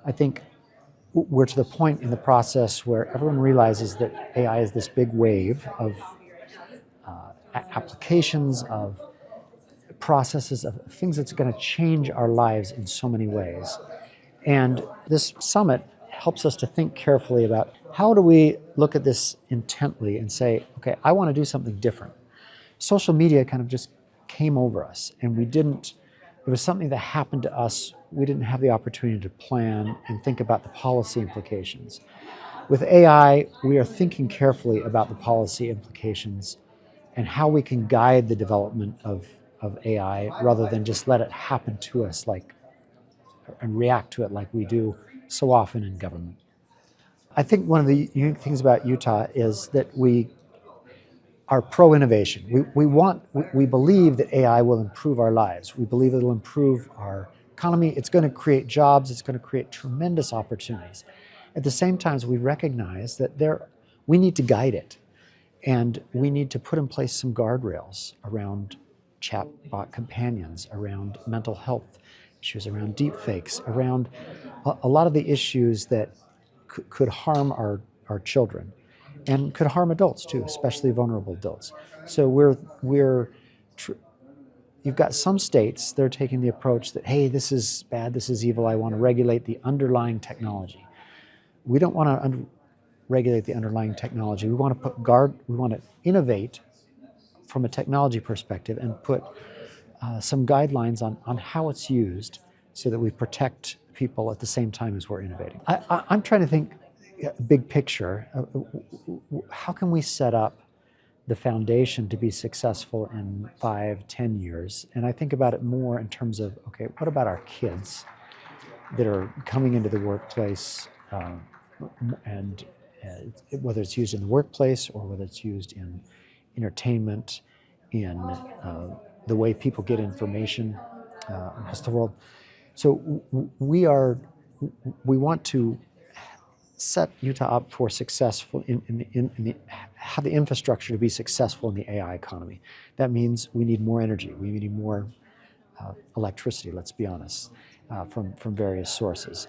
I think we're to the point in the process where everyone realizes that AI is this big wave of applications, of processes, of things that's going to change our lives in so many ways. And this summit helps us to think carefully about how do we look at this intently and say, okay, I want to do something different. Social media kind of just came over us, and it was something that happened to us. We didn't have the opportunity to plan and think about the policy implications. With AI, we are thinking carefully about the policy implications and how we can guide the development of AI rather than just let it happen to us and react to it like we do so often in government. I think one of the unique things about Utah is that we are pro-innovation. We believe that AI will improve our lives. We believe it'll improve our economy. It's going to create jobs. It's going to create tremendous opportunities. At the same time, we recognize that we need to guide it, and we need to put in place some guardrails around chatbot companions, around mental health issues, around deepfakes, around a lot of the issues that could harm our children and could harm adults too, especially vulnerable adults. So you've got some states, they're taking the approach that, hey, this is bad, this is evil, I want to regulate the underlying technology. We don't want to regulate the underlying technology. We want to innovate from a technology perspective and put some guidelines on how it's used so that we protect people at the same time as we're innovating. I'm trying to think big picture. How can we set up the foundation to be successful in 5-10 years? And I think about it more in terms of, okay, what about our kids that are coming into the workplace, and whether it's used in the workplace or whether it's used in entertainment, in the way people get information across the world. So we want to set Utah up for successful have the infrastructure to be successful in the AI economy. That means we need more energy. We need more electricity, let's be honest, from various sources.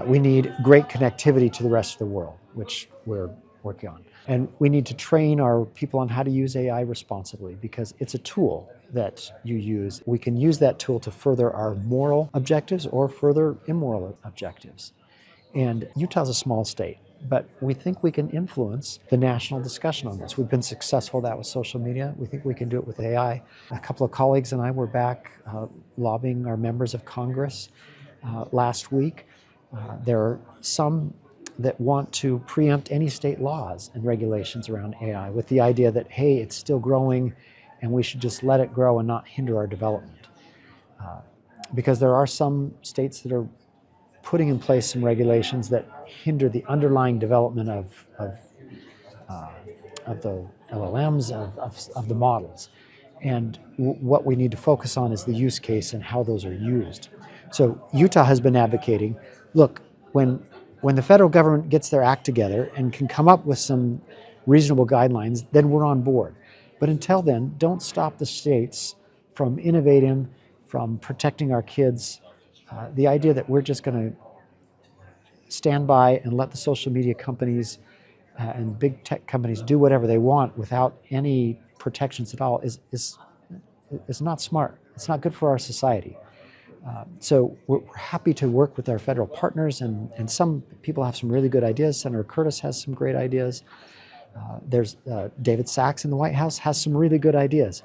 We need great connectivity to the rest of the world, which we're working on. And we need to train our people on how to use AI responsibly, because it's a tool that you use. We can use that tool to further our moral objectives or further immoral objectives. And Utah's a small state, but we think we can influence the national discussion on this. We've been successful at that with social media. We think we can do it with AI. A couple of colleagues and I were back lobbying our members of Congress last week. There are some that want to preempt any state laws and regulations around AI with the idea that, hey, it's still growing and we should just let it grow and not hinder our development. Because there are some states that are putting in place some regulations that hinder the underlying development of the LLMs, of the models. And what we need to focus on is the use case and how those are used. So Utah has been advocating, look, when the federal government gets their act together and can come up with some reasonable guidelines, then we're on board. But until then, don't stop the states from innovating, from protecting our kids. The idea that we're just going to stand by and let the social media companies and big tech companies do whatever they want without any protections at all is not smart. It's not good for our society. So we're happy to work with our federal partners, and some people have some really good ideas. Senator Curtis has some great ideas. There's David Sachs in the White House has some really good ideas,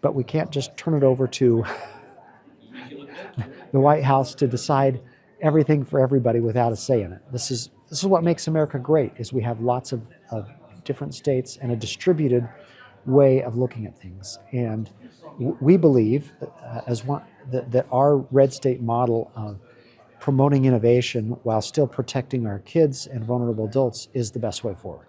but we can't just turn it over to the White House to decide everything for everybody without a say in it. This is what makes America great, is we have lots of different states and a distributed way of looking at things. And we believe that our red state model of promoting innovation while still protecting our kids and vulnerable adults is the best way forward.